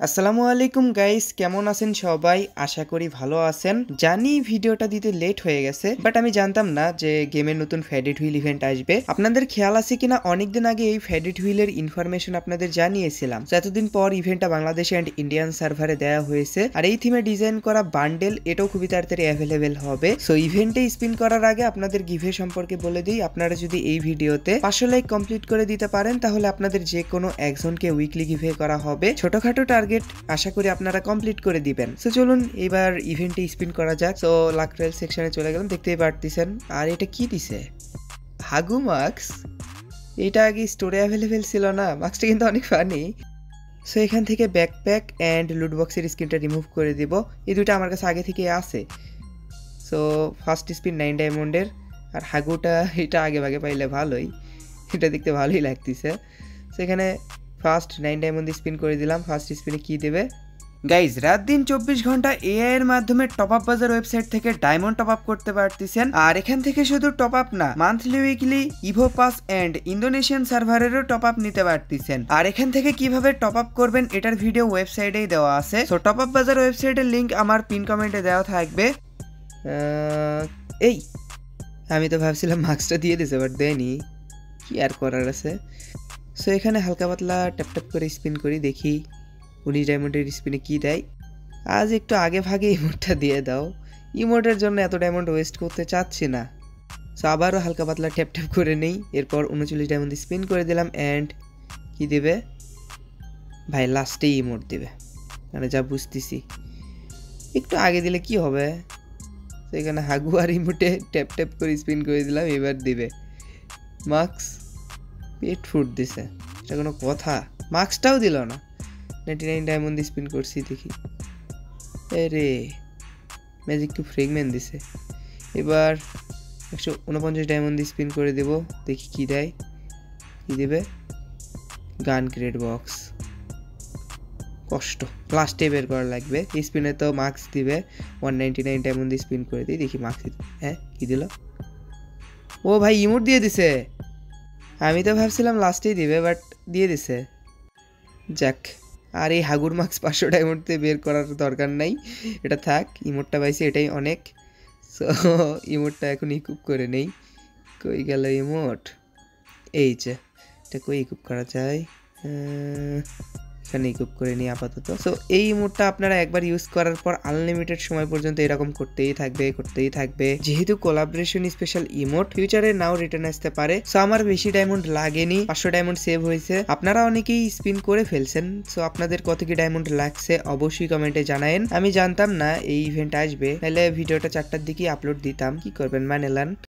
আসসালামু আলাইকুম গাইস, কেমন আছেন সবাই? আশা করি ভালো আছেন। জানি ভিডিওটা দিতে লেট হয়ে গেছে, বাট আমি জানতাম না যে গেমের নতুন ফ্যাডেড হুইল ইভেন্ট আসবে। আপনাদের খেয়াল আছে কিনা, অনেকদিন আগে এই ফ্যাডেড হুইলের ইনফরমেশন আপনাদের জানিয়েছিলাম। এতদিন পর ইভেন্টটা বাংলাদেশ অ্যান্ড ইন্ডিয়ান সার্ভারে দেওয়া হয়েছে, আর এই থিমে ডিজাইন করা বান্ডেল এটাও খুবই তাড়াতাড়ি অ্যাভেলেবেল হবে। সো ইভেন্টে স্পিন করার আগে আপনাদের গিভে সম্পর্কে বলে দিই। আপনারা যদি এই ভিডিওতে 500 লাইক কমপ্লিট করে দিতে পারেন, তাহলে আপনাদের যে কোনো একজনকে উইকলি গিভে করা হবে। ছোটখাটো টার্গেট আশা করি আপনারা কমপ্লিট করে দিবেন। সো চলুন এবার ইভেন্টে স্পিন করা যাক। সো লাকরেল সেকশনে চলে গেলাম, দেখতেই পারতেছেন। আর এটা কি দিছে? হাগু মাস্ক। এটা আগে স্টোরে অ্যাভেলেবেল ছিল না। মাস্কটা কিন্তু অনেক ফানি। সো এখান থেকে ব্যাকপ্যাক অ্যান্ড লুটবক্সের স্ক্রিনটা রিমুভ করে দিব। এই দুটো আমার কাছে আগে থেকে আছে। সো ফার্স্ট স্পিন 9 ডায়মন্ডের, আর হাগুটা এটা আগে ভাগে পাইলে ভালোই, এটা দেখতে ভালোই লাগতেছে। সো এখানে ফার্স্ট 9 ডায়মন্ড স্পিন করে দিলাম। ফার্স্ট স্পিনে কি দেবে গাইজ? রাত দিন 24 ঘন্টা এআই এর মাধ্যমে টপ আপ বাজার ওয়েবসাইট থেকে ডায়মন্ড টপ আপ করতে পারতেছেন। আর এখান থেকে শুধু টপ আপ না, monthly weekly evo pass and Indonesian সার্ভারেরও টপ আপ নিতে পারতেছেন। আর এখান থেকে কিভাবে টপ আপ করবেন এটার ভিডিও ওয়েবসাইটেই দেওয়া আছে। সো টপ আপ বাজার ওয়েবসাইটের লিংক আমার পিন কমেন্টে দেওয়া থাকবে। এই আমি তো ভাবছিলাম মাস্কটা দিয়ে দিছে, বাট দেয়নি, কি আর করার আছে। সো এখানে হালকা পাতলা ট্যাপ ট্যাপ করে স্পিন করি, দেখি 19 ডায়মন্ডের স্পিনে কি দেয়। আজ একটু আগে ভাগে ইমোটটা দিয়ে দাও, ইমোটের জন্য এত ডায়মন্ড ওয়েস্ট করতে চাচ্ছি না। সো আবারও হালকা পাতলা ট্যাপ ট্যাপ করে নেই। এরপর 39 ডায়মন্ড স্পিন করে দিলাম। অ্যান্ড কি দেবে ভাই? লাস্টেই ইমোট দেবে, মানে যা বুঝতেছি। একটু আগে দিলে কি হবে? তো এখানে হাগু আর ইমোটে ট্যাপ ট্যাপ করে স্পিন করে দিলাম। এবার দিবে মাস্ক। পেট ফুড দিছে, এটা কোনো কথা? মাস্কটাও দিল না। 99 ডায়মন্ড স্পিন করছি, দেখি। রে ম্যাজিক টু ফ্রেগমেন্ট দিছে। এবার 149 ডায়মন্ড স্পিন করে দেব, দেখি কি দেয়। কি দেবে? গান ক্রেড বক্স। কষ্ট, লাস্টে বের করা লাগবে। স্পিনে তো মাস্ক দিবে। 199 ডায়মন্ড স্পিন করে দিই, দেখি মাস্ক। হ্যাঁ, কি দিল? ও ভাই, ইমোট দিয়ে দিছে। আমি তো ভাবছিলাম লাস্টেই দিবে, বাট দিয়ে দিছে। যাক, আর এই হাগুর মাস্ক 500 ডায়মন্ডতে বের করার দরকার নাই, এটা থাক। ইমোটটা পাইছি, এটাই অনেক। সো ইমোটটা এখন ইকুপ করে নেই। কই গেল ইমোট? এই যে, এটা কই ইকুপ করা যায়? এখানে ইকুপ করে নিই আপাতত। সো এই ইমোটটা আপনারা একবার ইউজ করার পর আনলিমিটেড সময় পর্যন্ত এরকম করতেই থাকবে। যেহেতু কোলাবোরেশন স্পেশাল ইমোট, ফিউচারে নাও রিটার্ন আসতে পারে। সো আমার বেশি ডায়মন্ড লাগেনি, 500 ডায়মন্ড সেভ হয়েছে। আপনারা অনেকেই স্পিন করে ফেলছেন। সো আপনাদের কত কি ডায়মন্ড লাগছে অবশ্যই কমেন্টে জানায়েন। আমি জানতাম না এই ইভেন্ট আসবে, তাহলে ভিডিওটা 4টার দিকে আপলোড দিতাম। কি করবেন, মানে নেন।